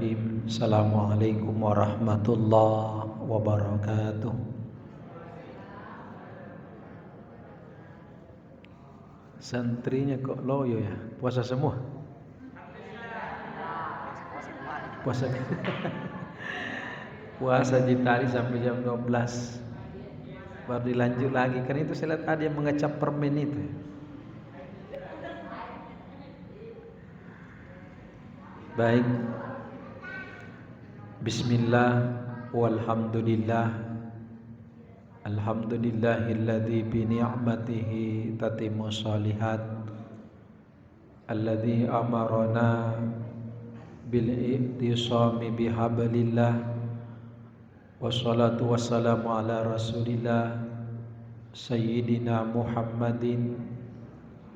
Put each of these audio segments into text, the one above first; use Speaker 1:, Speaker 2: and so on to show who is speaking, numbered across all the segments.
Speaker 1: Bismillahirrahmanirrahim. Assalamualaikum warahmatullahi wabarakatuh. Santrinya kok loyo ya? Puasa semua? Puasa puasa jitari sampai jam 12 baru dilanjut lagi. Kan itu saya lihat ada yang mengecap permen itu. Baik. Bismillah walhamdulillah. Alhamdulillahilladzi bi ni'matihi tatimmu shalihat. Alladzi amarana bil i'tisami bihablillah. Wassalatu wassalamu ala rasulillah Sayyidina Muhammadin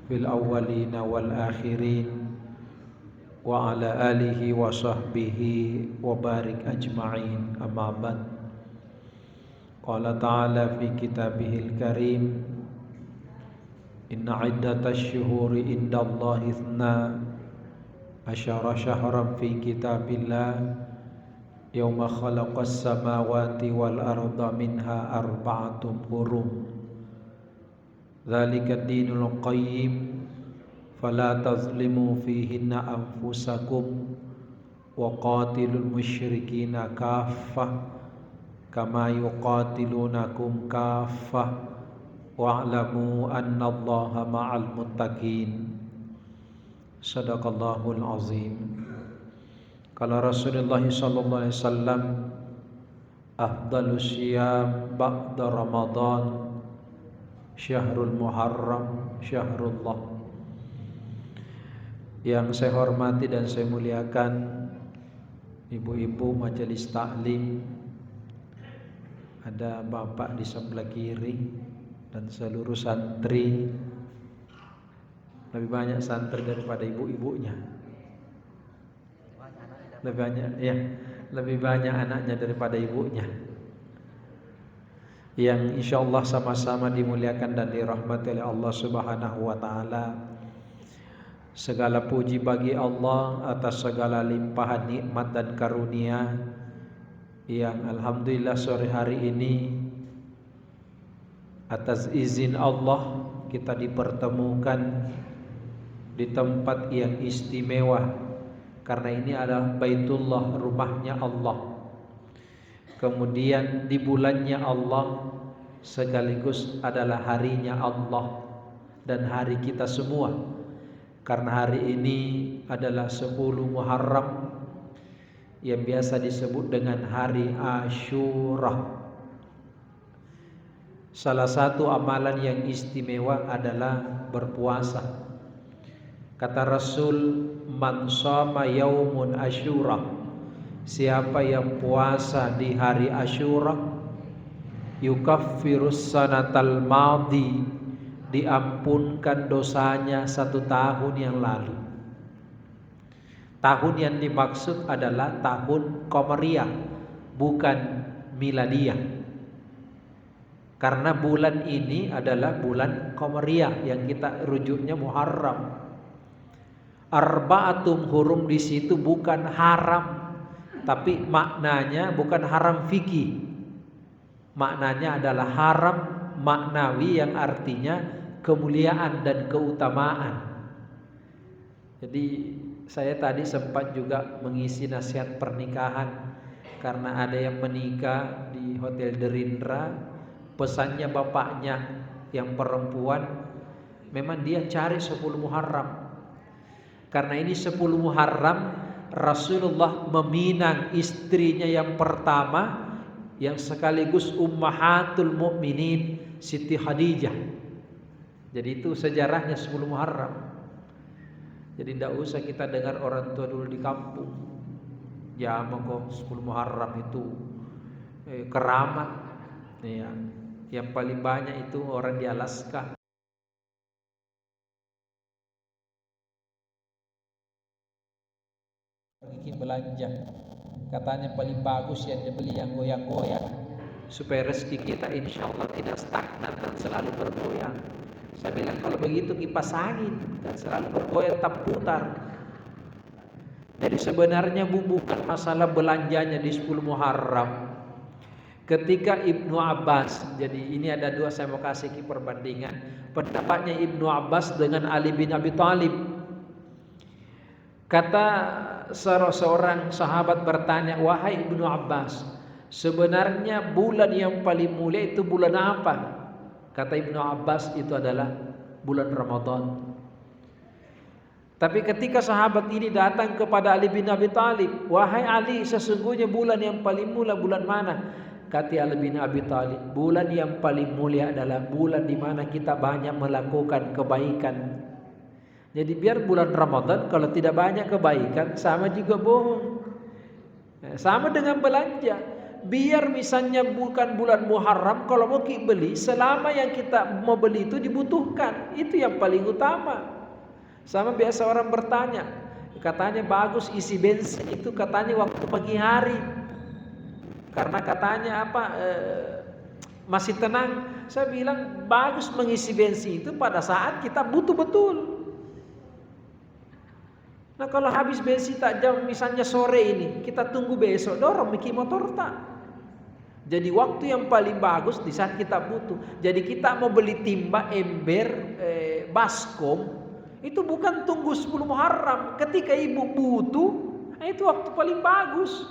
Speaker 1: fil awwalina wal akhirin wa ala alihi wa sahbihi wa barik ajma'in, amma ba'd. Qala ta'ala fi kitabihil karim, inna iddatash syuhuri indallahi ithna asyara syahran fi kitabillah yauma khalaqas samawati wal arda minha arba'atum hurum dzalika dinul qayyim fala tazlimu fihinna anfusakum wa qatilul musyrikina kaffah kama yuqatilunakum kaffah wa'lamu annallaha ma'al muttaqin. Sadaqallahul azim. Qala Rasulullah sallallahu alaihi wasallam, afdalus syiyam ba'da Ramadan syahrul Muharram syahrullah. Yang saya hormati dan saya muliakan ibu-ibu majelis taklim, ada bapak di sebelah kiri dan seluruh santri. Lebih banyak santri daripada ibu-ibunya. Lebih banyak anaknya daripada ibunya. Yang insyaallah sama-sama dimuliakan dan dirahmati oleh Allah Subhanahu wa taala. Segala puji bagi Allah atas segala limpahan nikmat dan karunia yang alhamdulillah sore hari ini atas izin Allah kita dipertemukan di tempat yang istimewa, karena ini adalah Baitullah, rumahnya Allah. Kemudian di bulannya Allah sekaligus adalah harinya Allah dan hari kita semua. Karena hari ini adalah 10 Muharram yang biasa disebut dengan hari Asyura. Salah satu amalan yang istimewa adalah berpuasa. Kata Rasul, man shoma yaumun Asyura, siapa yang puasa di hari Asyura, yukaffirus sanatal madhi, diampunkan dosanya 1 tahun yang lalu. Tahun yang dimaksud adalah tahun Qamariyah, bukan Miladiyah. Karena bulan ini adalah bulan Qamariyah yang kita rujuknya Muharram. Arba'atum hurum di situ bukan haram, tapi maknanya bukan haram fikih. Maknanya adalah haram maknawi yang artinya kemuliaan dan keutamaan. Jadi saya tadi sempat juga mengisi nasihat pernikahan karena ada yang menikah di Hotel Derindra. Pesannya bapaknya yang perempuan, memang dia cari 10 Muharram. Karena ini 10 Muharram Rasulullah meminang istrinya yang pertama, yang sekaligus ummahatul mukminin, Siti Khadijah. Jadi itu sejarahnya 10 Muharram. Jadi tidak usah kita dengar orang tua dulu di kampung, ya kok 10 Muharram itu keramat. Ya, yang paling banyak itu orang di Alaska. Pergi belanja, katanya paling bagus yang dibeli yang goyang-goyang, supaya rezeki kita insya Allah tidak stagnan dan selalu bergoyang. Saya bilang kalau begitu kipas angin kan selalu bergoyang tak putar. Jadi sebenarnya bukan masalah belanjanya di 10 Muharram. Ketika Ibnu Abbas, jadi ini ada dua, saya mau kasih perbandingan pendapatnya Ibnu Abbas dengan Ali bin Abi Thalib. Kata seorang sahabat bertanya, wahai Ibnu Abbas, sebenarnya bulan yang paling mulia itu bulan apa? Kata Ibnu Abbas, itu adalah bulan Ramadan. Tapi ketika sahabat ini datang kepada Ali bin Abi Thalib, wahai Ali, sesungguhnya bulan yang paling mulia bulan mana? Kata Ali bin Abi Thalib, bulan yang paling mulia adalah bulan di mana kita banyak melakukan kebaikan. Jadi biar bulan Ramadan kalau tidak banyak kebaikan sama juga bohong. Sama dengan belanja. Biar misalnya bukan bulan Muharram, kalau mau beli, selama yang kita mau beli itu dibutuhkan, itu yang paling utama. Sama biasa orang bertanya, katanya bagus isi bensin itu katanya waktu pagi hari, karena katanya masih tenang. Saya bilang bagus mengisi bensin itu pada saat kita butuh betul. Nah kalau habis bensin tak jam misalnya sore ini, kita tunggu besok, dorong bikin motor tak. Jadi waktu yang paling bagus di saat kita butuh. Jadi kita mau beli timba, ember, baskom, itu bukan tunggu 10 Muharram. Ketika ibu butuh, itu waktu paling bagus.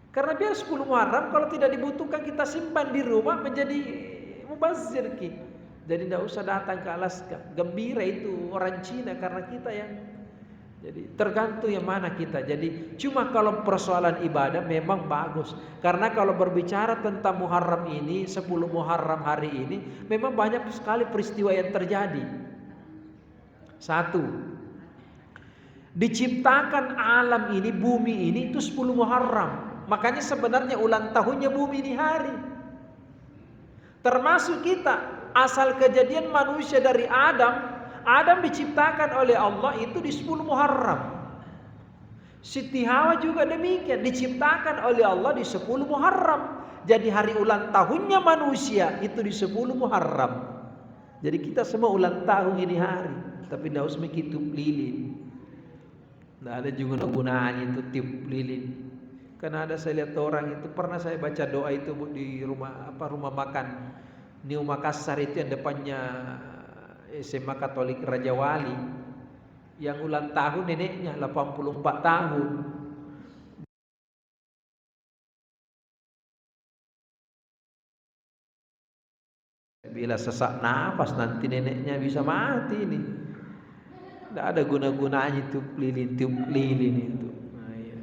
Speaker 1: Karena biar 10 Muharram kalau tidak dibutuhkan kita simpan di rumah menjadi mubazir. Jadi tidak usah datang ke Alaska. Gembira itu orang Cina karena kita yang. Jadi tergantung yang mana kita. Jadi cuma kalau persoalan ibadah memang bagus. Karena kalau berbicara tentang Muharram ini, 10 Muharram hari ini, memang banyak sekali peristiwa yang terjadi. Satu, diciptakan alam ini, bumi ini itu 10 Muharram. Makanya sebenarnya ulang tahunnya bumi ini hari. Termasuk kita, asal kejadian manusia dari Adam diciptakan oleh Allah itu di 10 Muharram. Siti Hawa juga demikian, diciptakan oleh Allah di 10 Muharram. Jadi hari ulang tahunnya manusia itu di 10 Muharram. Jadi kita semua ulang tahun ini hari. Tapi tidak usah tiup lilin. Tidak ada juga gunanya itu tiup lilin. Karena ada saya lihat orang itu, pernah saya baca doa itu di rumah makan New Makassar itu yang depannya SMA Katolik Raja Wali, yang ulang tahun neneknya 84 tahun. Bila sesak nafas nanti neneknya bisa mati ini. Tidak ada guna-gunanya tiup lilin itu. Nah, iya.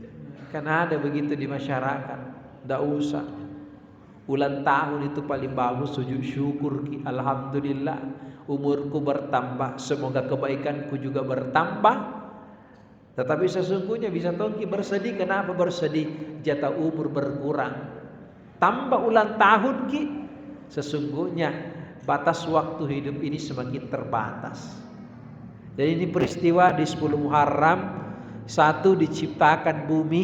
Speaker 1: Kan ada begitu di masyarakat. Tidak usah. Ulang tahun itu paling bagus, sujud syukur, alhamdulillah umurku bertambah, semoga kebaikanku juga bertambah. Tetapi sesungguhnya bisa tongki bersedih. Kenapa bersedih? Jatah umur berkurang. Tambah ulang tahun sesungguhnya batas waktu hidup ini semakin terbatas. Jadi ini peristiwa di 10 Muharram. Satu, diciptakan bumi,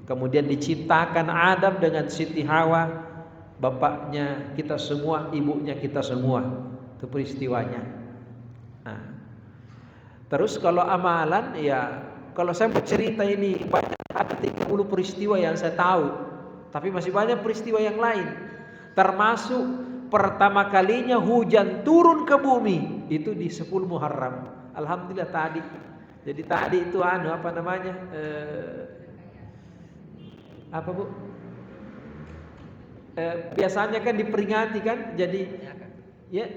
Speaker 1: kemudian diciptakan Adam dengan Siti Hawa, bapaknya kita semua, ibunya kita semua. Itu peristiwanya. Nah, terus kalau amalan, ya kalau saya bercerita ini banyak, ada 30 peristiwa yang saya tahu. Tapi masih banyak peristiwa yang lain. Termasuk pertama kalinya hujan turun ke bumi itu di 10 Muharram. Alhamdulillah tadi. Jadi tadi itu apa namanya? Apa Bu? Biasanya kan diperingati kan, jadi ya.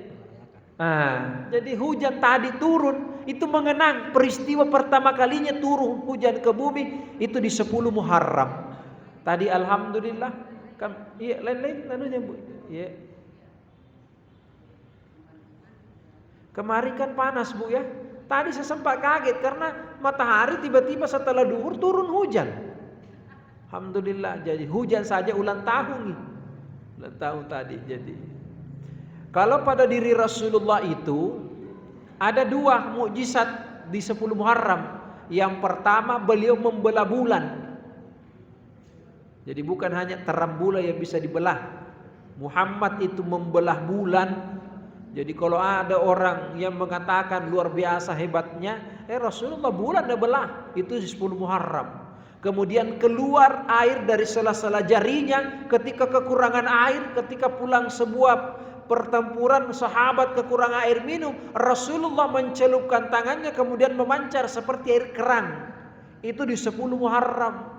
Speaker 1: Jadi hujan tadi turun itu mengenang peristiwa pertama kalinya turun hujan ke bumi itu di 10 Muharram. Tadi alhamdulillah kan, iya lain-lain anunya Bu. Ya. Kemarin kan panas Bu ya. Tadi saya sempat kaget karena matahari tiba-tiba setelah duhur turun hujan. Alhamdulillah, jadi hujan saja ulang tahun nih. Ulang tahun tadi jadi. Kalau pada diri Rasulullah itu ada 2 mukjizat di 10 Muharram. Yang pertama, beliau membelah bulan. Jadi bukan hanya terang bulan yang bisa dibelah. Muhammad itu membelah bulan. Jadi kalau ada orang yang mengatakan luar biasa hebatnya, Rasulullah bulan dah belah, itu 10 Muharram. Kemudian keluar air dari sela-sela jarinya ketika kekurangan air, ketika pulang sebuah pertempuran sahabat kekurangan air minum, Rasulullah mencelupkan tangannya kemudian memancar seperti air keran. Itu di 10 Muharram.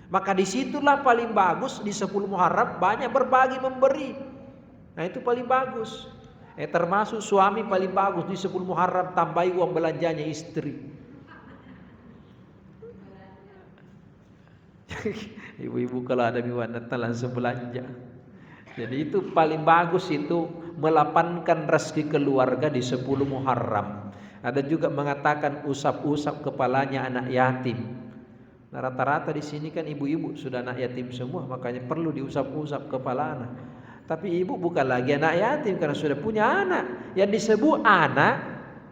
Speaker 1: Maka disitulah paling bagus di 10 Muharram banyak berbagi memberi. Nah itu paling bagus. Termasuk suami paling bagus di 10 Muharram tambahi uang belanjanya istri. Ibu-ibu kalau ada miwan Natal langsung belanja. Jadi itu paling bagus itu melapangkan rezeki keluarga di 10 Muharram. Ada juga mengatakan usap-usap kepalanya anak yatim. Nah, rata-rata di sini kan ibu-ibu sudah anak yatim semua, makanya perlu diusap-usap kepala anak. Tapi ibu bukan lagi anak yatim karena sudah punya anak. Yang disebut anak,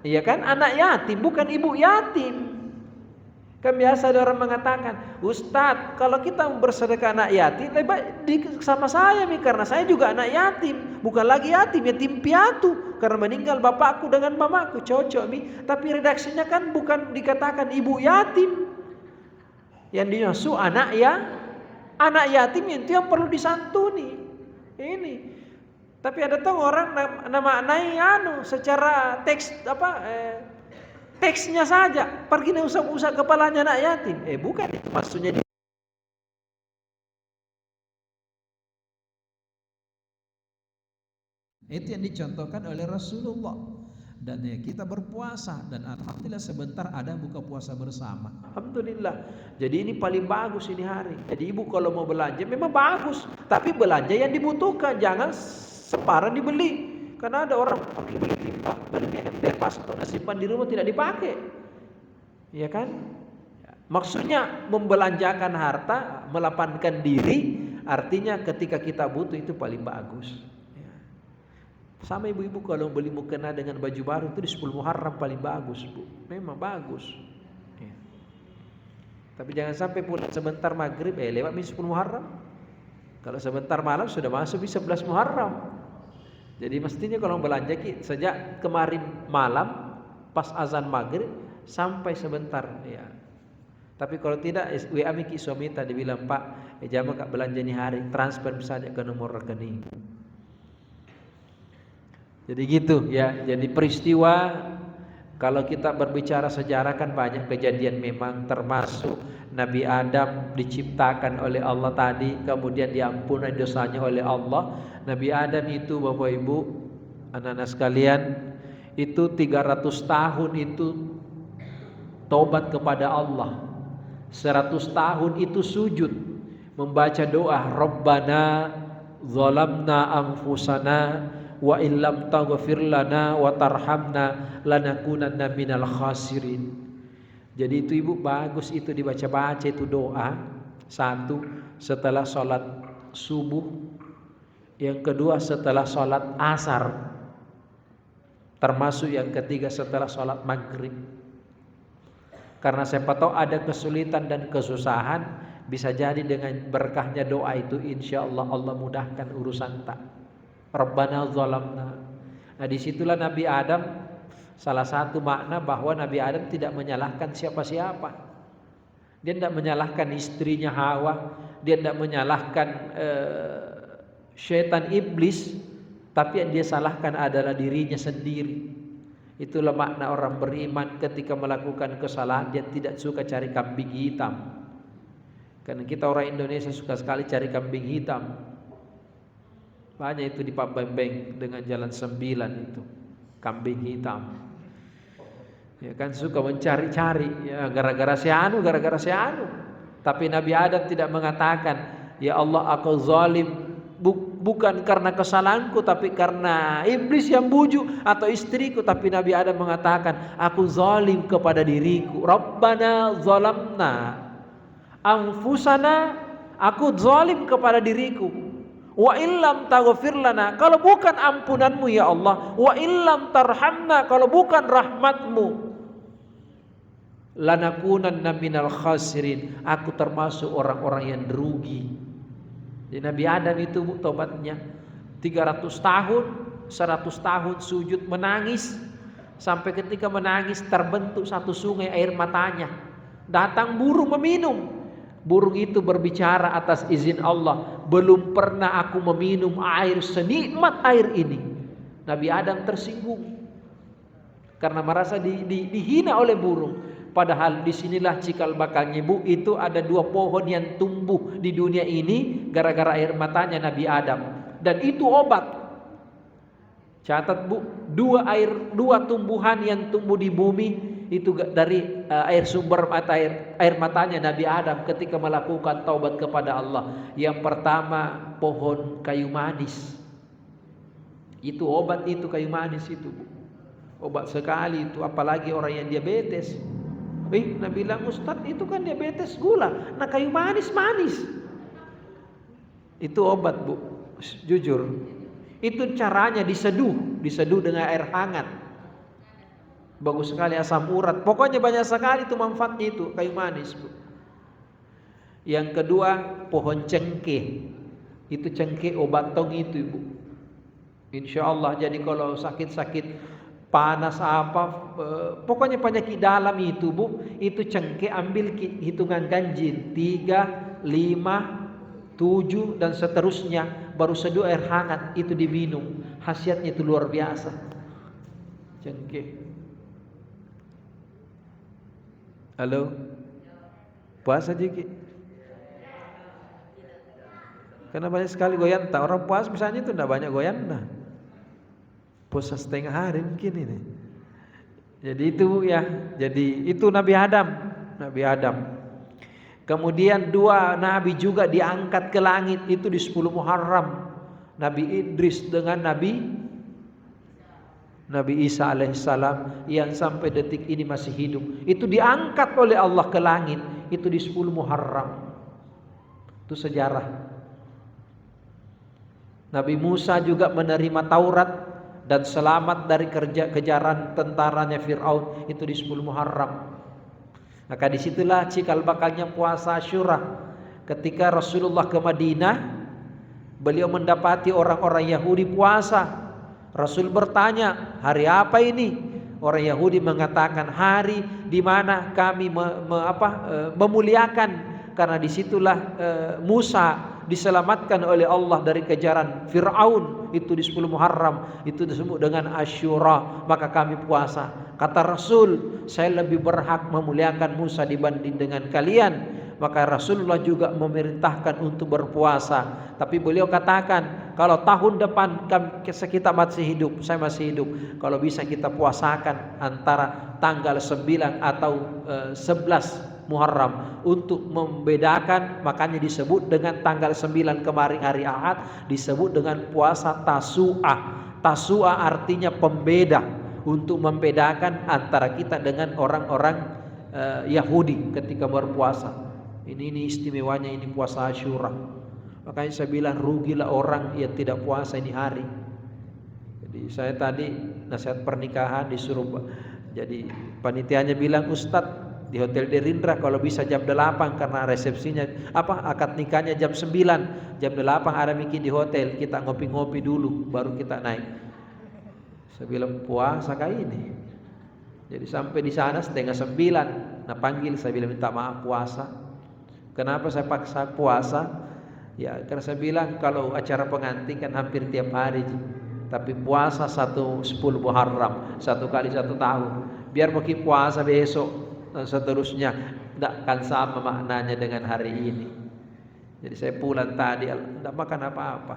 Speaker 1: ya kan, anak yatim bukan ibu yatim. Kan biasa ada orang mengatakan, Ustadz, kalau kita bersedekah anak yatim, lebih baik sama saya nih, karena saya juga anak yatim, bukan lagi yatim, yatim piatu, karena meninggal bapakku dengan mamaku, cocok nih. Tapi redaksinya kan bukan dikatakan ibu yatim. Yang dimaksud anak yatim itu yang perlu disantuni. Ini. Tapi ada tuh orang namaknai secara teks teksnya saja, pergi usap-usap kepalanya anak yatim. Bukan itu maksudnya. Itu yang dicontohkan oleh Rasulullah. Dan kita berpuasa dan alhamdulillah sebentar ada buka puasa bersama. Alhamdulillah. Jadi ini paling bagus ini hari. Jadi ibu kalau mau belanja memang bagus, tapi belanja yang dibutuhkan, jangan separan dibeli. Karena ada orang beli limpah, beli ember pasta, simpan di rumah tidak dipakai. Ya kan? Maksudnya membelanjakan harta, melapangkan diri, artinya ketika kita butuh itu paling bagus. Sama ibu-ibu kalau beli mukena dengan baju baru itu di 10 Muharram paling bagus, Bu. Memang bagus. Ya. Tapi jangan sampai pulang sebentar maghrib lewat 10 Muharram. Kalau sebentar malam sudah masuk di 11 Muharram. Jadi mestinya kalau belanja sejak kemarin malam pas azan maghrib sampai sebentar ya. Tapi kalau tidak WA miki suami tadi bilang, Pak, jangan kak belanja ini hari, transfer saja ke nomor rekening. Jadi gitu ya. Jadi peristiwa kalau kita berbicara sejarah kan banyak kejadian memang, termasuk Nabi Adam diciptakan oleh Allah tadi, kemudian diampuni dosanya oleh Allah. Nabi Adam itu Bapak Ibu, anak-anak sekalian, itu 300 tahun itu tobat kepada Allah. 100 tahun itu sujud membaca doa Rabbana zalamna anfusana wa illam taghfir lana wa tarhamna lanakunanna minal khasirin. Jadi itu ibu bagus itu dibaca-baca itu doa. Satu setelah sholat subuh, yang kedua setelah sholat asar, termasuk yang ketiga setelah sholat maghrib. Karena siapa tahu ada kesulitan dan kesusahan, bisa jadi dengan berkahnya doa itu insya Allah Allah mudahkan urusan tak. Rabbana zalamna. Nah disitulah Nabi Adam, salah satu makna bahwa Nabi Adam tidak menyalahkan siapa-siapa. Dia tidak menyalahkan istrinya Hawa, dia tidak menyalahkan syaitan iblis, tapi yang dia salahkan adalah dirinya sendiri. Itulah makna orang beriman ketika melakukan kesalahan, dia tidak suka cari kambing hitam. Karena kita orang Indonesia suka sekali cari kambing hitam. Banyak itu di Pak Bembeng dengan Jalan 9 itu kambing hitam. Ya kan suka mencari-cari ya gara-gara si anu. Tapi Nabi Adam tidak mengatakan, ya Allah aku zalim bukan karena kesalahanku tapi karena iblis yang bujuk atau istriku. Tapi Nabi Adam mengatakan, aku zalim kepada diriku. Rabbana zalamna anfusana, aku zalim kepada diriku. Wa illam taghfir lana, kalau bukan ampunanmu ya Allah, wa illam tarhamna, kalau bukan rahmatmu, lanakunanna minal khasirin, aku termasuk orang-orang yang rugi. Jadi Nabi Adam itu tobatnya 300 tahun, 100 tahun sujud menangis, Sampai ketika menangis terbentuk satu sungai air matanya. Datang burung meminum. Burung itu berbicara atas izin Allah, belum pernah aku meminum air senikmat air ini. Nabi Adam tersinggung karena merasa dihina oleh burung. Padahal disinilah cikal bakalnya, Bu. Itu ada 2 pohon yang tumbuh di dunia ini gara-gara air matanya Nabi Adam. Dan itu obat. Catat, Bu, 2 tumbuhan yang tumbuh di bumi itu dari air sumber air matanya Nabi Adam ketika melakukan taubat kepada Allah. Yang pertama pohon kayu manis. Itu obat, itu kayu manis itu, Bu. Obat sekali itu, apalagi orang yang diabetes. Nabi bilang, Ustaz itu kan diabetes gula. Nah kayu manis. Itu obat, Bu. Jujur. Itu caranya diseduh dengan air hangat. Bagus sekali, asam urat. Pokoknya banyak sekali itu manfaatnya itu kayu manis, Bu. Yang kedua pohon cengkeh. Itu cengkeh obat tong itu, Bu. Insya Allah. Jadi kalau sakit-sakit panas apa, pokoknya penyakit dalam itu, Bu, itu cengkeh ambil hitungan ganjil 3, 5, 7 dan seterusnya, baru seduh air hangat itu diminum. Khasiatnya itu luar biasa. Cengkeh. Halo, puasa dikit. Karena banyak sekali goyang. Orang puasa misalnya itu tidak banyak goyang, puasa setengah hari mungkin ini. Jadi itu ya. Jadi itu Nabi Adam. Kemudian 2 nabi juga diangkat ke langit itu di 10 Muharram. Nabi Idris dengan Nabi Isa alaihissalam yang sampai detik ini masih hidup. Itu diangkat oleh Allah ke langit itu di 10 Muharram. Itu sejarah. Nabi Musa juga menerima Taurat dan selamat dari kejaran tentaranya Fir'aun itu di 10 Muharram. Maka disitulah cikal bakalnya puasa Asyura. Ketika Rasulullah ke Madinah, beliau mendapati orang-orang Yahudi puasa. Rasul bertanya, hari apa ini? Orang Yahudi mengatakan hari di mana kami memuliakan, karena disitulah Musa diselamatkan oleh Allah dari kejaran Fir'aun, itu di 10 Muharram, itu disebut dengan Asyura, maka kami puasa. Kata Rasul, saya lebih berhak memuliakan Musa dibanding dengan kalian. Maka Rasulullah juga memerintahkan untuk berpuasa. Tapi beliau katakan, kalau tahun depan kita masih hidup, saya masih hidup, kalau bisa kita puasakan antara tanggal 9 atau 11 Muharram untuk membedakan. Makanya disebut dengan tanggal 9 kemarin hari Ahad disebut dengan puasa Tasu'ah. Tasu'ah artinya pembeda, untuk membedakan antara kita dengan orang-orang Yahudi ketika berpuasa. Ini istimewanya ini puasa Asyura. Makanya saya bilang rugilah orang yang tidak puasa ini hari. Jadi saya tadi nasihat pernikahan disuruh, jadi panitianya bilang, Ustadz di Hotel Derindra kalau bisa jam 8 karena resepsinya akad nikahnya jam 9. Jam 8 ada mikir di hotel, kita ngopi-ngopi dulu baru kita naik. Saya bilang puasa kayak ini. Jadi sampai di sana setengah 9. Nah panggil, saya bilang minta maaf puasa. Kenapa saya paksa puasa? Ya karena saya bilang kalau acara pengantin kan hampir tiap hari, tapi puasa 10 Muharram 1 kali 1 tahun. Biar mungkin puasa besok dan seterusnya tidak akan sama maknanya dengan hari ini. Jadi saya pulang tadi tidak makan apa-apa.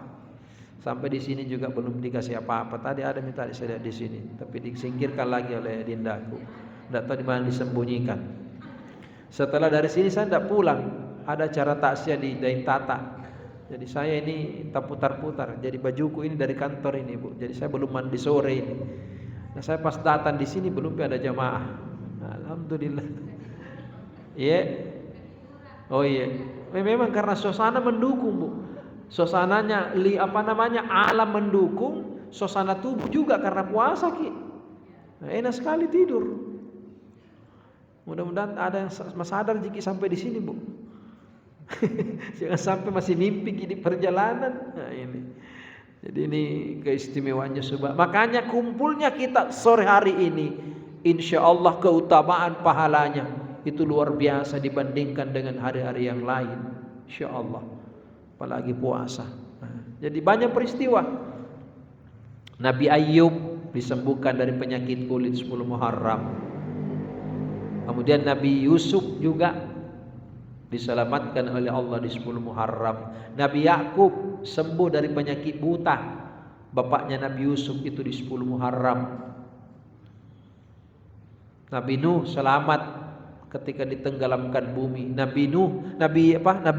Speaker 1: Sampai di sini juga belum dikasih apa-apa. Tadi ada minta saya di sini, tapi disingkirkan lagi oleh dindaku. Tidak tahu di mana disembunyikan. Setelah dari sini saya tidak pulang. Ada acara takziah di Dain Tata. Jadi saya ini tak putar-putar. Jadi bajuku ini dari kantor ini, Bu. Jadi saya belum mandi sore ini. Nah saya pas datang di sini belum ada jamaah. Alhamdulillah. Iya. Oh iya. Memang karena suasana mendukung, Bu. Suasananya alam mendukung, suasana tubuh juga karena puasa ki. Nah, enak sekali tidur. Mudah-mudahan ada yang sadar jika sampai di sini, Bu. Jangan sampai masih mimpi di perjalanan. Nah ini. Jadi ini keistimewaannya subah. Makanya kumpulnya kita sore hari ini, insya Allah keutamaan pahalanya itu luar biasa dibandingkan dengan hari-hari yang lain, insya Allah. Apalagi puasa. Jadi banyak peristiwa. Nabi Ayyub disembuhkan dari penyakit kulit 10 Muharram. Kemudian Nabi Yusuf juga diselamatkan oleh Allah di 10 Muharram. Nabi Yakub sembuh dari penyakit buta, bapaknya Nabi Yusuf itu di 10 Muharram. Nabi Nuh selamat ketika ditenggelamkan bumi. Nabi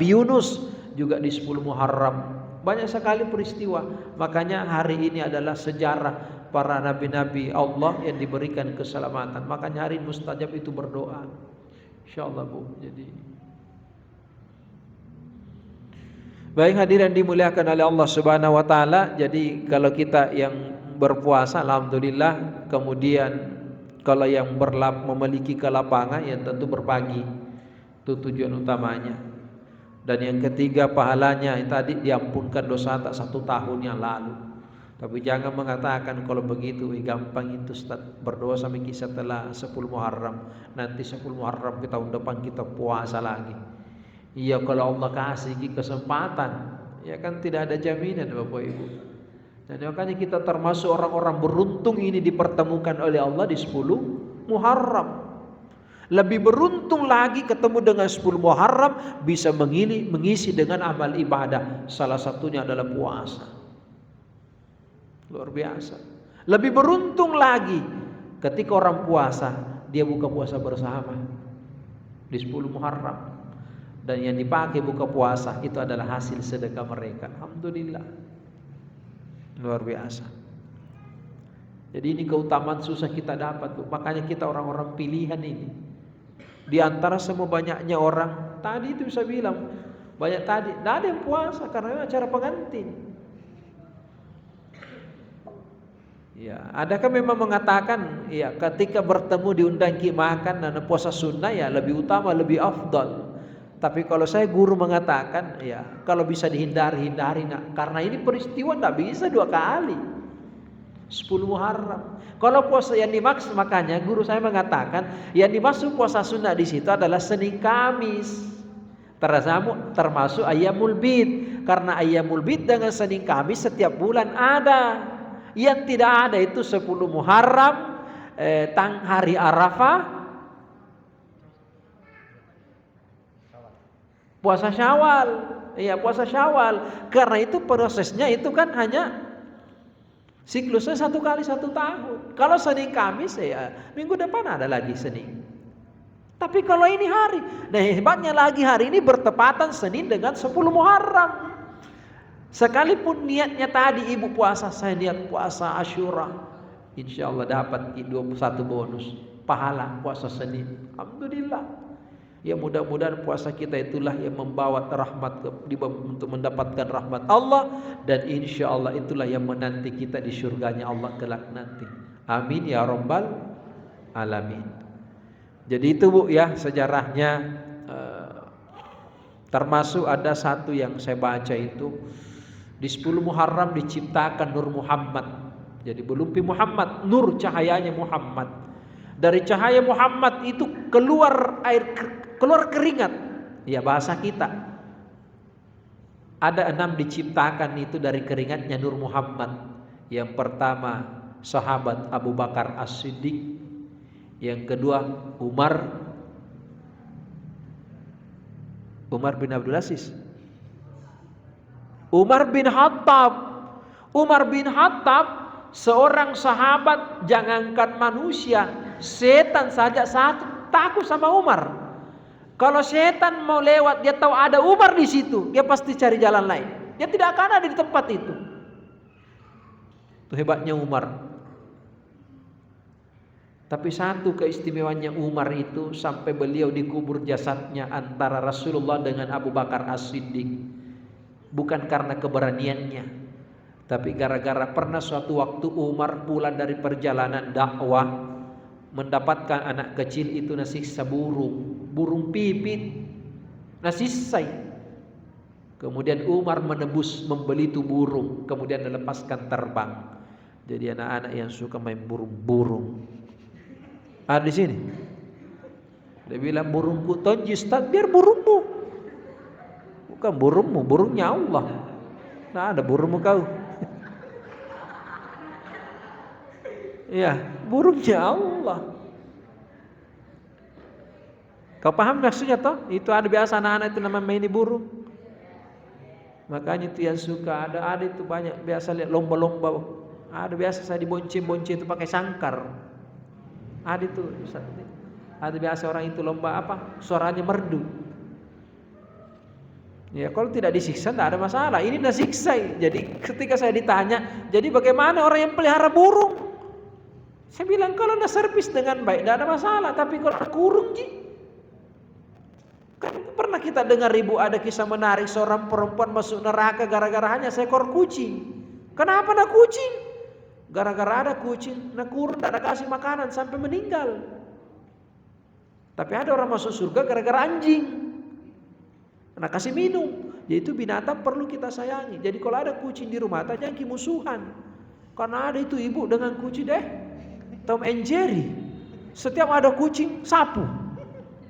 Speaker 1: Yunus juga di 10 Muharram. Banyak sekali peristiwa. Makanya hari ini adalah sejarah para nabi-nabi Allah yang diberikan keselamatan. Makanya hari mustajab itu berdoa. Insyaallah Bu. Jadi baik hadirin dimuliakan oleh Allah Subhanahu wa taala. Jadi kalau kita yang berpuasa alhamdulillah, kemudian kalau yang memiliki kelapangan ya tentu berbagi. Itu tujuan utamanya. Dan yang ketiga pahalanya tadi diampunkan dosa tak 1 tahun yang lalu. Tapi jangan mengatakan kalau begitu gampang itu Ustaz, berdoa sampai setelah 10 Muharram. Nanti 10 Muharram tahun depan kita puasa lagi. Iya kalau Allah kasih kesempatan, ya kan tidak ada jaminan Bapak Ibu. Dan makanya kita termasuk orang-orang beruntung ini dipertemukan oleh Allah di 10 Muharram. Lebih beruntung lagi ketemu dengan 10 Muharram bisa mengisi dengan amal ibadah. Salah satunya adalah puasa. Luar biasa. Lebih beruntung lagi ketika orang puasa, dia buka puasa bersama di 10 Muharram. Dan yang dipakai buka puasa itu adalah hasil sedekah mereka. Alhamdulillah. Luar biasa. Jadi ini keutamaan susah kita dapat tuh. Makanya kita orang-orang pilihan ini. Di antara semua banyaknya orang tadi itu bisa bilang banyak tadi, tidak ada yang puasa karena acara pengantin. Ya, adakah memang mengatakan ya ketika bertemu diundang makan dan puasa sunnah ya lebih utama, lebih afdal. Tapi kalau saya guru mengatakan ya kalau bisa hindari nak, karena ini peristiwa tidak bisa 2 kali. 10 Muharram. Kalau puasa yang dimaksud, makanya guru saya mengatakan yang dimaksud puasa sunnah di situ adalah Senin Kamis. Termasuk Ayyamul Bid. Karena Ayyamul Bid dengan Senin Kamis setiap bulan ada. Yang tidak ada itu 10 Muharram, hari Arafah, puasa Syawal. Iya, puasa Syawal. Karena itu prosesnya itu kan hanya siklusnya 1 kali 1 tahun. Kalau Senin Kamis ya minggu depan ada lagi Senin. Tapi kalau ini hari, nah hebatnya lagi hari ini bertepatan Senin dengan 10 Muharram. Sekalipun niatnya tadi ibu puasa, saya niat puasa Asyura, insya Allah dapat 21 bonus pahala puasa Senin. Alhamdulillah. Ya mudah-mudahan puasa kita itulah yang membawa rahmat untuk mendapatkan rahmat Allah, dan insya Allah itulah yang menanti kita di surganya Allah kelak nanti. Amin ya rabbal alamin. Jadi itu Bu ya sejarahnya. Termasuk ada satu yang saya baca itu di 10 Muharram diciptakan Nur Muhammad. Jadi belum Muhammad, nur cahayanya Muhammad. Dari cahaya Muhammad itu keluar keringat. Ya bahasa kita. Ada 6 diciptakan itu dari keringatnya Nur Muhammad. Yang pertama sahabat Abu Bakar As-Siddiq. Yang kedua Umar bin Abdul Aziz. Umar bin Khattab seorang sahabat, jangankan manusia, setan saja takut sama Umar. Kalau setan mau lewat, dia tahu ada Umar di situ, dia pasti cari jalan lain. Dia tidak akan ada di tempat itu. Itu hebatnya Umar. Tapi satu keistimewaannya Umar itu sampai beliau dikubur jasadnya antara Rasulullah dengan Abu Bakar As-Siddiq. Bukan karena keberaniannya, tapi gara-gara pernah suatu waktu Umar pulang dari perjalanan dakwah, mendapatkan anak kecil itu nasiksa burung pipit, nasisai. Kemudian Umar menebus membeli itu burung, kemudian dilepaskan terbang. Jadi anak-anak yang suka main burung-burung ada di sini. Dia bilang burungku tonjis, tak biar burungmu. Bukan burungmu, burungnya Allah. Nah ada burungmu kau. Ya, burungnya Allah. Kau paham maksudnya toh? Itu ada biasa anak-anak itu namanya main burung. Makanya itu yang suka ada itu banyak biasa lihat lomba-lomba. Ada biasa saya dibonceng-bonceng itu pakai sangkar. Ada itu. Ada biasa orang itu lomba apa? Suaranya merdu. Ya kalau tidak disiksa tidak ada masalah. Ini dah siksa. Jadi ketika saya ditanya, jadi bagaimana orang yang pelihara burung? Saya bilang kalau dah servis dengan baik tidak ada masalah. Tapi kalau kurung kan pernah kita dengar ada kisah menarik seorang perempuan masuk neraka gara-gara hanya seekor kucing. Kenapa nak kucing? Gara-gara ada kucing, nak kurun tidak ada kasih makanan sampai meninggal. Tapi ada orang masuk surga gara-gara anjing, nak kasih minum. Yaitu binatang perlu kita sayangi. Jadi kalau ada kucing di rumah, jangan musuhan. Karena ada itu ibu dengan kucing Tom and Jerry. Setiap ada kucing sapu.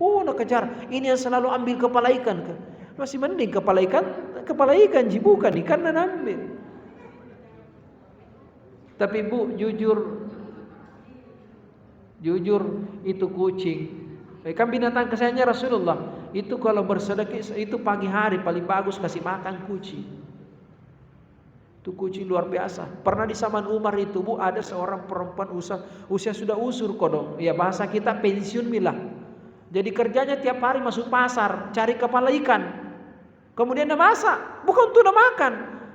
Speaker 1: Nak kejar. Ini yang selalu ambil kepala ikan. Masih mending kepala ikan bukan ikan dan ambil. Tapi Bu, jujur itu kucing. Kan binatang kesayangannya Rasulullah. Itu kalau bersedekah itu pagi hari paling bagus kasih makan kucing. Itu kucing luar biasa. Pernah di zaman Umar itu Bu, ada seorang perempuan usia sudah usur kodong. Ya bahasa kita pensiun milah. Jadi kerjanya tiap hari masuk pasar cari kepala ikan. Kemudian dia masak, bukan untuk dia makan,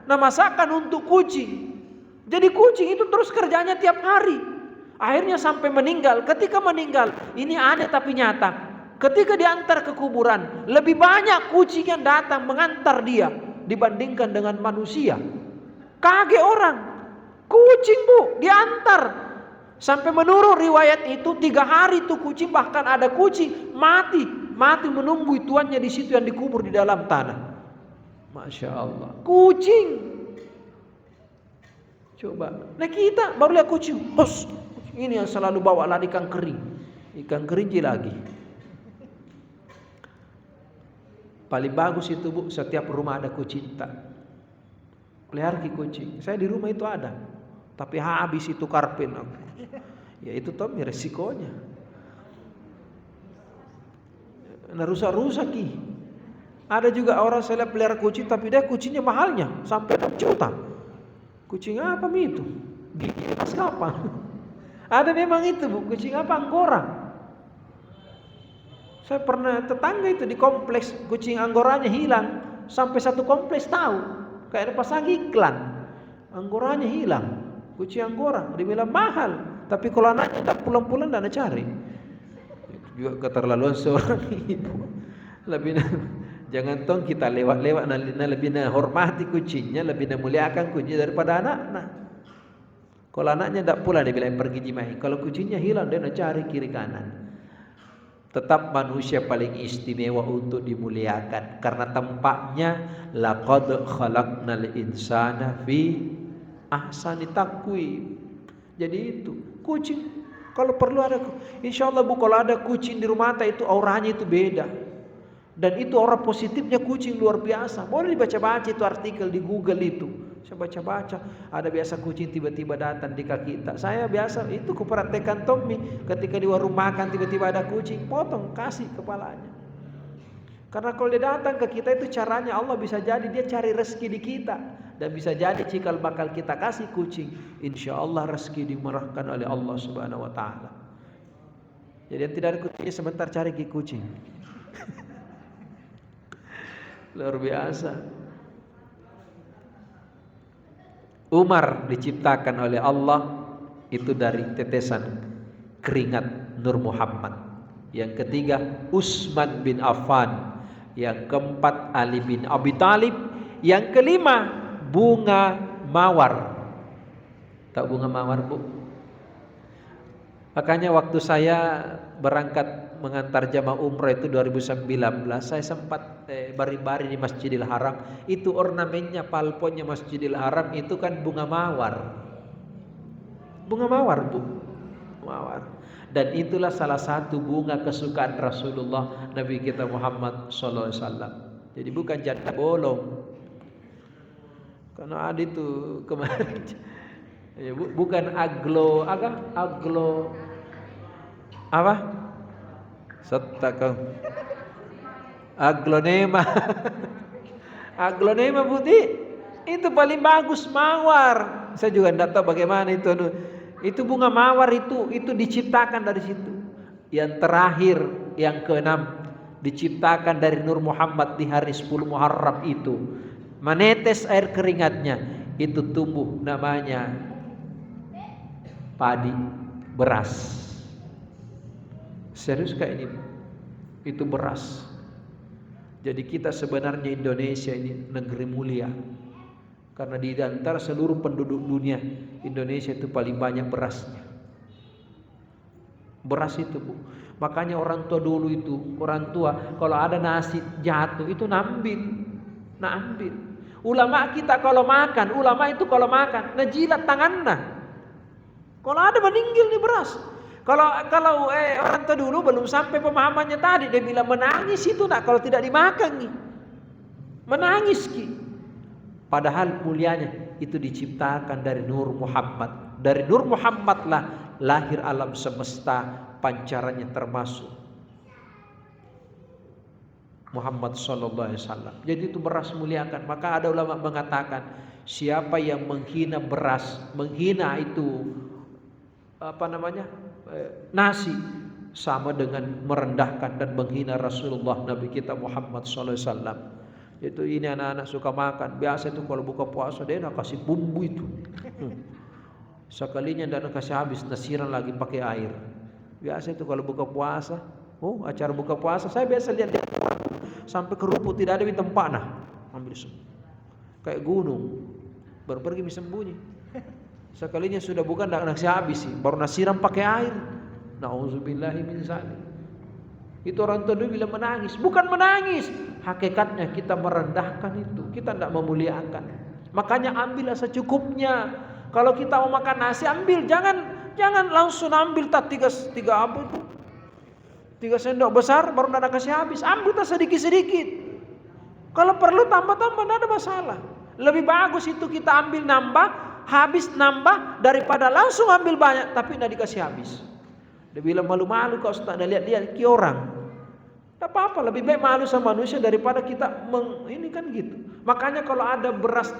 Speaker 1: dia masakkan untuk kucing. Jadi kucing itu terus kerjanya tiap hari. Akhirnya sampai meninggal. Ketika meninggal, ini aneh tapi nyata. Ketika diantar ke kuburan, lebih banyak kucing yang datang mengantar dia dibandingkan dengan manusia. Kaget orang. Kucing Bu, diantar. Sampai menurut riwayat itu 3 hari itu kucing, bahkan ada kucing mati menunggu tuannya di situ yang dikubur di dalam tanah. Masya Allah, kucing. Coba, nah kita baru lihat kucing, ini yang selalu bawa lari ikan kering lagi. Paling bagus itu Bu, setiap rumah ada kucing tak. Pelihara kucing. Saya di rumah itu ada, tapi habis itu karpet aku. Ya itu Tommy resikonya. Nah rusak-rusak Ada juga orang saya pelihara kucing tapi dia kucingnya mahalnya sampai 6 juta. Kucing apa itu? Gigi pas kapan? Ada memang itu Bu, kucing apa Anggora. Saya pernah tetangga itu di kompleks kucing Anggoranya hilang, sampai satu kompleks tahu. Kayak ada pasang iklan. Anggoranya hilang. Kucing Anggora dibilang mahal. Tapi kalau anaknya tak pulang-pulang dan cari. Itu juga keterlaluan seorang ibu. Jangan tong kita lewat-lewat lebih hormati kucingnya, lebih muliakan kucingnya daripada anak. Kalau anaknya tak pulang dia bilang pergi jimai. Kalau kucingnya hilang dia nak cari kiri kanan. Tetap manusia paling istimewa untuk dimuliakan karena tempatnya laqad khalaqnal insana fi ahsani taqwim. Jadi itu kucing kalau perlu ada, insyaallah Bu, kalau ada kucing di rumah itu auranya itu beda. Dan itu aura positifnya kucing luar biasa. Boleh dibaca-baca itu artikel di Google itu. Saya baca-baca, ada biasa kucing tiba-tiba datang di kaki kita. Saya biasa itu kupraktekkan Tommy ketika di warung makan tiba-tiba ada kucing, potong kasih kepalanya. Karena kalau dia datang ke kita itu caranya Allah bisa jadi dia cari rezeki di kita. Dan bisa jadi cikal bakal kita kasih kucing, insya Allah rezeki dimurahkan oleh Allah Subhanahu Wa Taala. Jadi yang tidak ada kucingnya sebentar cari kucing. Luar biasa. Umar diciptakan oleh Allah itu dari tetesan keringat Nur Muhammad. Yang ketiga Utsman bin Affan. Yang keempat Ali bin Abi Thalib. Yang kelima bunga mawar. Tahu bunga mawar Bu? Makanya waktu saya berangkat mengantar jamaah umrah itu 2019, saya sempat bari-bari di Masjidil Haram. Itu ornamennya, palponnya Masjidil Haram itu kan bunga mawar. Bunga mawar, Bu. Mawar. Dan itulah salah satu bunga kesukaan Rasulullah Nabi kita Muhammad sallallahu alaihi wasallam. Jadi bukan janda bolong. Karena ada itu kemarin ya, bukan aglo apa? Setakau aglonema. Aglonema putih itu paling bagus, mawar. Saya juga tidak tahu bagaimana itu. Itu bunga mawar itu diciptakan dari situ. Yang terakhir, yang keenam, diciptakan dari Nur Muhammad di hari 10 Muharram itu. Menetes air keringatnya, itu tumbuh namanya padi, beras. Serius kayak ini, itu beras. Jadi kita sebenarnya Indonesia ini negeri mulia. Karena di antara seluruh penduduk dunia, Indonesia itu paling banyak berasnya. Beras itu, Bu. Makanya orang tua dulu itu, orang tua kalau ada nasi jatuh itu nambil. Ulama kita kalau makan, kalau makan, najilat tangannya. Kalau ada meninggal di beras. Kalau orang tua dulu belum sampai pemahamannya tadi, dia bilang menangis itu nak kalau tidak dimakan nih. Menangis ki. Padahal mulianya itu diciptakan dari Nur Muhammad. Dari Nur Muhammad lah lahir alam semesta, pancarannya termasuk Muhammad sallallahu alaihi wasallam. Jadi itu beras muliakan. Maka ada ulama mengatakan siapa yang menghina beras, menghina itu nasi, sama dengan merendahkan dan menghina Rasulullah Nabi kita Muhammad sallallahu alaihi wasallam. Itu ini anak-anak suka makan. Biasa itu kalau buka puasa dia nak kasih bumbu itu. Sekalinya dan kasih habis, nasiran lagi pakai air. Biasa itu kalau buka puasa. Acara buka puasa saya biasa lihat sampai kerupuk tidak ada di tempat nah. Ambil semua. Kayak gunung. Baru pergi sembunyi. Sekalinya sudah bukan nak kasih habis sih, baru nasiran pakai air. Nauzubillahi min zalik. Itu orang tua dulu bilang menangis, bukan menangis. Hakikatnya kita merendahkan itu, kita tidak memuliakan. Makanya ambillah secukupnya. Kalau kita mau makan nasi ambil, jangan langsung ambil tiga apa itu? 3 sendok besar baru tidak kasih habis. Ambil sedikit-sedikit. Kalau perlu tambah-tambah tidak ada masalah. Lebih bagus itu kita ambil nambah, habis nambah daripada langsung ambil banyak tapi tidak dikasih habis. Dia bilang malu-malu kau tak ada lihat-lihat ke orang. Tak apa-apa, lebih baik malu sama manusia daripada kita ini kan gitu. Makanya kalau ada beras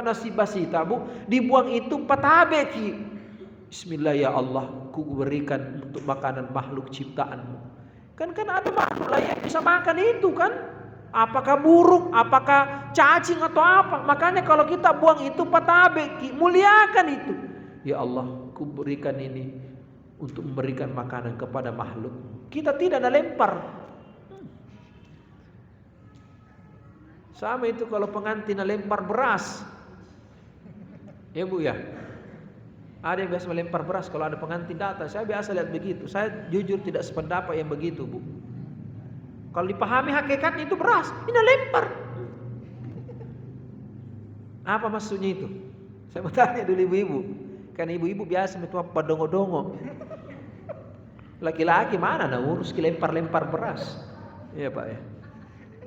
Speaker 1: nasi basi tabu, dibuang itu patabeki. Bismillah ya Allah, ku berikan untuk makanan makhluk ciptaanmu. Kan ada makhluk lain yang bisa makan itu kan. Apakah burung, apakah cacing atau apa. Makanya kalau kita buang itu patabeki, muliakan itu. Ya Allah, ku berikan ini untuk memberikan makanan kepada makhluk. Kita tidak ada lempar. Sama itu kalau pengantin lempar beras. Ya Bu ya. Ada yang biasa melempar beras kalau ada pengantin datang. Saya biasa lihat begitu. Saya jujur tidak sependapat yang begitu, Bu. Kalau dipahami hakikatnya itu beras, ini lempar. Apa maksudnya itu? Saya mau tanya dulu ibu-ibu. Kan ibu-ibu biasa itu apa dongo-dongo. Laki-laki mana urus lempar-lempar beras. Iya Pak ya.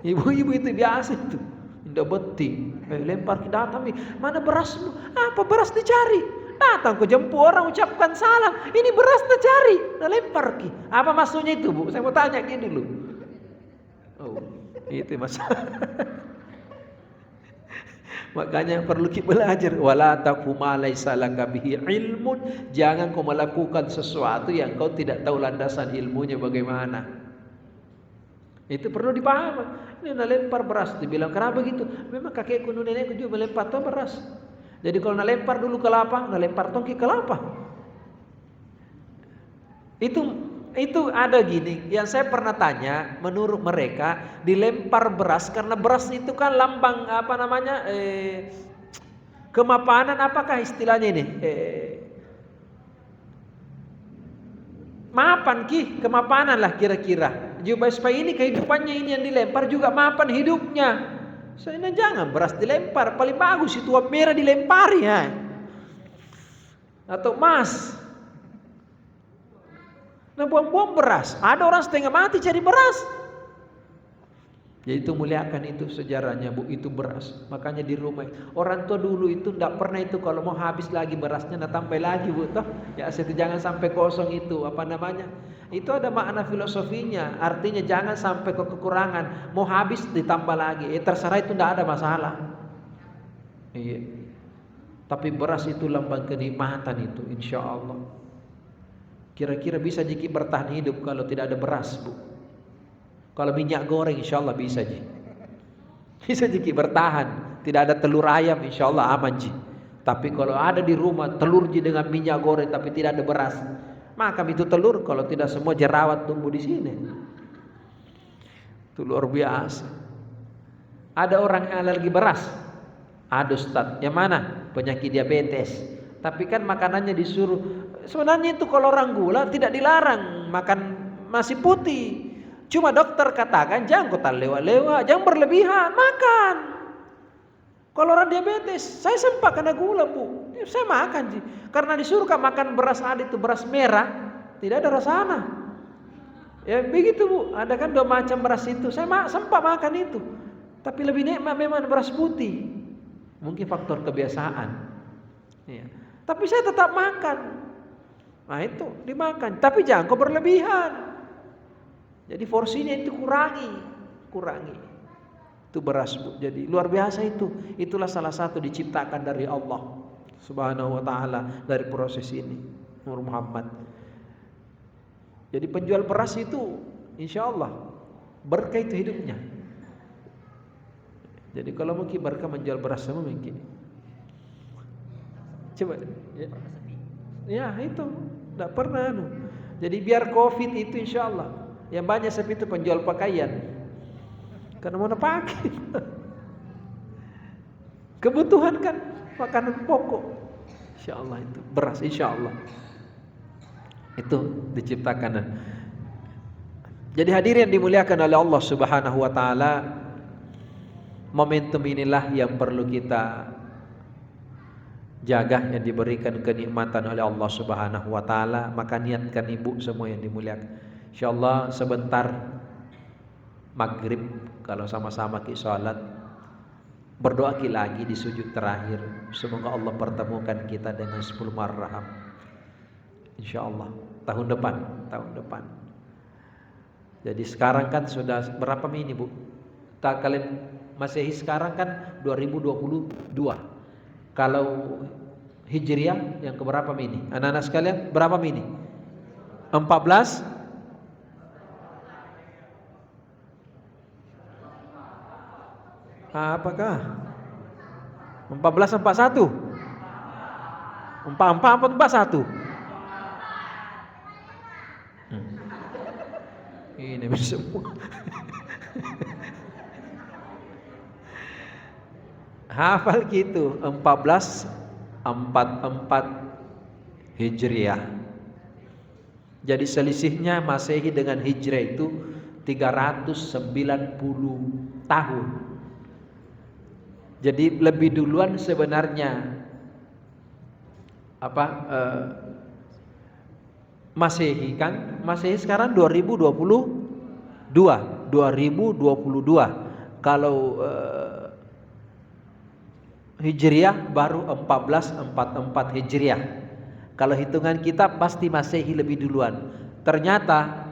Speaker 1: Ibu-ibu itu biasa itu. Tidak beti. Lempar ke datang. Mana berasmu? Apa beras dicari? Datang ke jemput orang ucapkan salam. Ini beras dicari. Nah lempar ki. Apa maksudnya itu Bu? Saya mau tanya gini dulu. Oh, itu masalah. Makanya perlu kita belajar. Wala taqfu ma laisa laka bihi ilmun. Jangan kau melakukan sesuatu yang kau tidak tahu landasan ilmunya bagaimana. Itu perlu dipahami. Ini lempar beras. Dibilang kenapa begitu? Memang kakekku nenekku juga melempar tuh beras. Jadi kalau lempar dulu kelapa, lempar tongki kelapa. Itu ada gini. Yang saya pernah tanya, menurut mereka dilempar beras karena beras itu kan lambang kemapanan, apakah istilahnya ini? Mapan ki, kemapanan lah kira-kira. Juga supaya ini kehidupannya ini yang dilempar juga mapan hidupnya. Saya jangan beras dilempar, paling bagus itu uap merah dilempari ya. Atau emas. Nah buang-buang beras. Ada orang setengah mati cari beras. Jadi itu muliakan itu sejarahnya Bu, itu beras. Makanya di rumah orang tua dulu itu tidak pernah itu kalau mau habis lagi berasnya nah tambah lagi Bu toh. Ya itu jangan sampai kosong itu apa namanya? Itu ada makna filosofinya. Artinya jangan sampai kekurangan. Mau habis ditambah lagi. Terserah itu tidak ada masalah. Iya. Tapi beras itu lambang kenikmatan itu insya Allah. Kira-kira bisa jiki bertahan hidup kalau tidak ada beras Bu. Kalau minyak goreng insya Allah bisa ji. Bisa jiki bertahan. Tidak ada telur ayam insya Allah aman ji. Tapi kalau ada di rumah telur ji dengan minyak goreng tapi tidak ada beras, maka itu telur kalau tidak semua jerawat tumbuh di sini. Itu luar biasa. Ada orang yang alergi beras. Ada Ustaz. Yang mana? Penyakit diabetes. Tapi kan makanannya disuruh. Sebenarnya itu kalau orang gula tidak dilarang makan nasi putih. Cuma dokter katakan jangan kota lewat-lewat, jangan berlebihan, makan. Kalau orang diabetes, saya sempat kena gula Bu, saya makan sih. Karena disuruh makan beras ada itu beras merah, tidak ada rasanya. Ya begitu Bu, ada kan 2 macam beras itu, saya sempat makan itu. Tapi lebih nikmat memang beras putih. Mungkin faktor kebiasaan. Ya. Tapi saya tetap makan. Nah itu dimakan, tapi jangan kau berlebihan. Jadi porsinya itu kurangi. Itu beras Bu. Jadi luar biasa itu. Itulah salah satu diciptakan dari Allah Subhanahu wa taala dari proses ini. Nur Muhammad. Jadi penjual beras itu insya Allah berkah itu hidupnya. Jadi kalau mungkin berkah menjual beras sama mungkin. Coba ya itu tidak pernah. Jadi biar COVID itu insya Allah. Yang banyak seperti itu penjual pakaian. Karena mana pakai. Kebutuhan kan makanan pokok. Insya Allah itu beras insya Allah. Itu diciptakan. Jadi hadirin dimuliakan oleh Allah Subhanahu wa taala. Momentum inilah yang perlu kita jaga, yang diberikan kenikmatan oleh Allah Subhanahu wa taala. Maka niatkan ibu semua yang dimuliakan. Insyaallah sebentar maghrib kalau sama-sama ki salat berdoa ki lagi di sujud terakhir. Semoga Allah pertemukan kita dengan 10 marham. Insyaallah tahun depan. Jadi sekarang kan sudah berapa mini Bu? Kalian Masehi sekarang kan 2022. Kalau Hijriah yang keberapa mini? Anak-anak sekalian berapa mini? 14. Apakah 1441? 4441? Ini semua. Hafal gitu 1444 Hijriah. Jadi selisihnya Masehi dengan Hijriah itu 390 tahun. Jadi lebih duluan sebenarnya Masehi kan, Masehi sekarang 2022. Kalau Hijriah baru 1444 Hijriah. Kalau hitungan kita pasti Masehi lebih duluan. Ternyata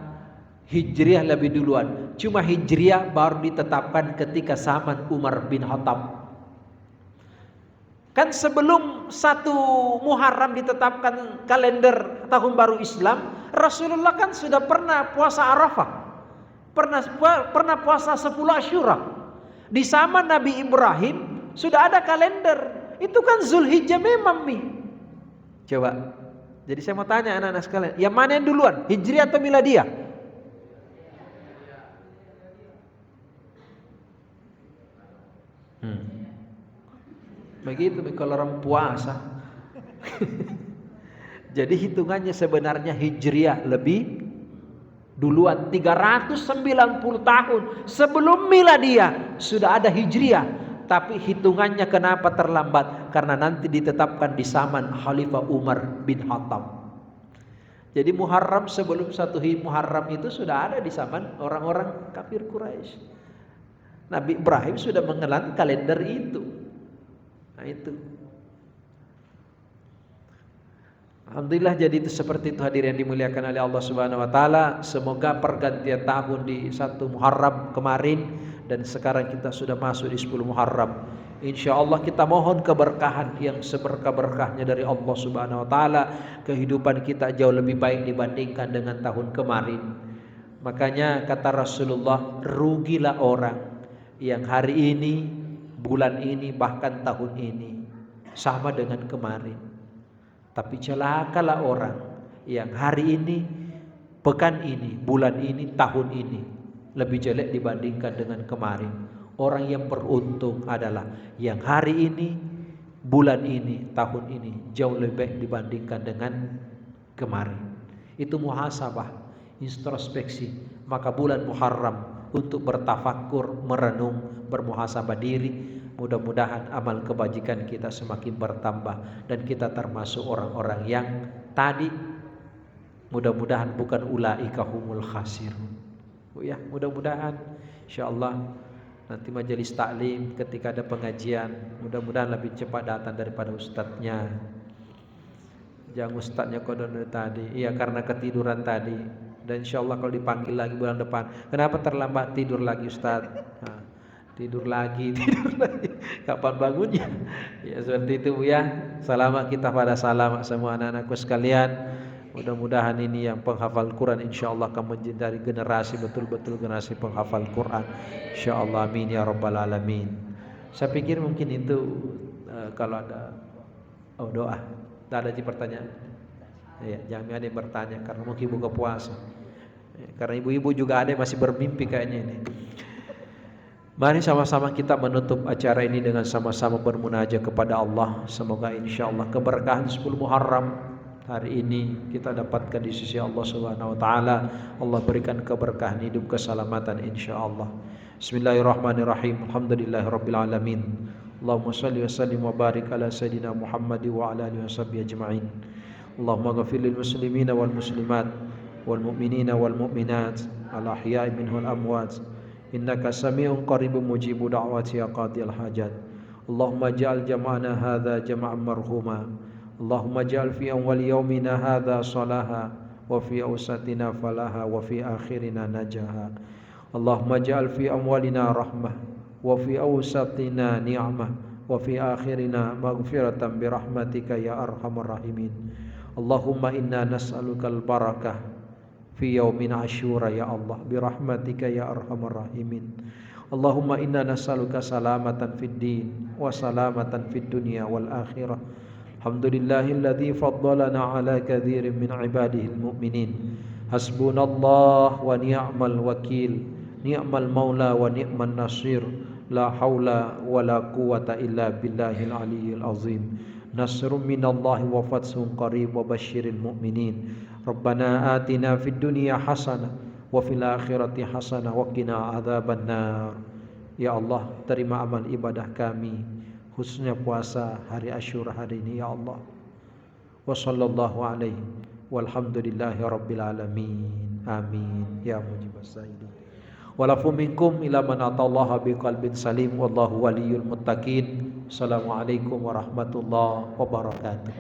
Speaker 1: Hijriah lebih duluan. Cuma Hijriah baru ditetapkan ketika zaman Umar bin Khattab. Kan sebelum 1 Muharram ditetapkan kalender tahun baru Islam, Rasulullah kan sudah pernah puasa Arafah. Pernah puasa 10 Asyura. Di zaman Nabi Ibrahim sudah ada kalender. Itu kan Zulhijjah memang nih. Coba. Jadi saya mau tanya anak-anak sekalian, yang mana yang duluan? Hijriah atau Miladiyah? Begitu kalau orang puasa. Jadi hitungannya sebenarnya Hijriah lebih duluan, 390 tahun sebelum miladiah sudah ada Hijriah. Tapi hitungannya kenapa terlambat? Karena nanti ditetapkan di zaman Khalifah Umar bin Khattab. Jadi Muharram sebelum satu Muharram itu sudah ada di zaman orang-orang kafir Quraisy. Nabi Ibrahim sudah mengenal kalender itu. Nah itu. Alhamdulillah, jadi itu seperti itu hadirin yang dimuliakan oleh Allah Subhanahu wa taala. Semoga pergantian tahun di 1 Muharram kemarin dan sekarang kita sudah masuk di 10 Muharram. Insyaallah kita mohon keberkahan yang seberkah-berkahnya dari Allah Subhanahu wa taala. Kehidupan kita jauh lebih baik dibandingkan dengan tahun kemarin. Makanya kata Rasulullah, rugilah orang yang hari ini, bulan ini, bahkan tahun ini sama dengan kemarin. Tapi celakalah orang yang hari ini, pekan ini, bulan ini, tahun ini lebih jelek dibandingkan dengan kemarin. Orang yang beruntung adalah yang hari ini, bulan ini, tahun ini jauh lebih baik dibandingkan dengan kemarin. Itu muhasabah, introspeksi. Maka bulan Muharram untuk bertafakur, merenung, bermuhasabah diri. Mudah-mudahan amal kebajikan kita semakin bertambah dan kita termasuk orang-orang yang tadi, mudah-mudahan bukan ulaika humul khasirun. Ya, mudah-mudahan insyaallah nanti majelis taklim ketika ada pengajian mudah-mudahan lebih cepat datang daripada ustadznya. Jangan ustadznya kodon dari tadi. Iya, karena ketiduran tadi. Dan insyaallah kalau dipanggil lagi bulan depan, kenapa terlambat? Tidur lagi ustadz. Tidur lagi. Kapan bangunnya? Ya seperti itu ya. Selamat kita pada selamat semua anak-anakku sekalian. Mudah-mudahan ini yang penghafal Quran insyaallah akan menjadi generasi betul-betul generasi penghafal Quran. Insyaallah amin ya rabbal alamin. Saya pikir mungkin itu kalau ada doa. Tak ada pertanyaan. Ya, jangan ada yang bertanya karena mungkin buka puasa. Ya, karena ibu-ibu juga ada yang masih bermimpi kayaknya ini. Mari sama-sama kita menutup acara ini dengan sama-sama bermunajat kepada Allah. Semoga insyaallah keberkahan 10 Muharram hari ini kita dapatkan di sisi Allah Subhanahu wa taala. Allah berikan keberkahan hidup, keselamatan insyaallah. Bismillahirrahmanirrahim. Alhamdulillahirabbil alamin. Allahumma shalli wa sallim wa barik ala sayidina Muhammad wa ala alihi washabbihi ajma'in. Allahumma ghfir lil muslimina wal muslimat wal mu'minina wal mu'minat al ahya'i minhum wal amwat. Innaka sami'un qaribun mujibu da'wati ya qadiyal hajat. Allahumma ja'al jam'ana hadha jam'an marhuma. Allahumma ja'al fi awwal yawmina hadha salaha wa fi awsatina falaha wa fi akhirina najaha. Allahumma ja'al fi awwalina rahmah wa fi awsatina ni'mah wa fi akhirina maghfiratan bi rahmatika ya arhamar rahimin. Allahumma inna nas'aluka al-barakah fi yaumin Asyura ya Allah bi rahmatika ya arhamar rahimin. Allahumma inna nas'aluka salamatan fid din wa salamatan fid dunya wal akhirah. Alhamdulillahilladzi faddalana ala katsirin min ibadihi almu'minin. Hasbunallah wa ni'mal wakil, ni'mal maula wa ni'man nasir. La haula wa la quwwata illa billahil aliyyil azim. Nasrun minallahi wa fathun qarib wa basyiril mu'minin. Rabbana atina fid dunya hasanah wa fil akhirati hasanah wa qina adzabannar. Ya Allah, terima amal ibadah kami, khususnya puasa hari Asyura hari ini ya Allah. Wa sallallahu alaihi walhamdulillahi rabbil alamin. Amin ya mujibas sa'ilin. Walafu minkum ila man atallaha biqalbin salim wallahu waliyul muttaqin. Assalamualaikum warahmatullahi wabarakatuh.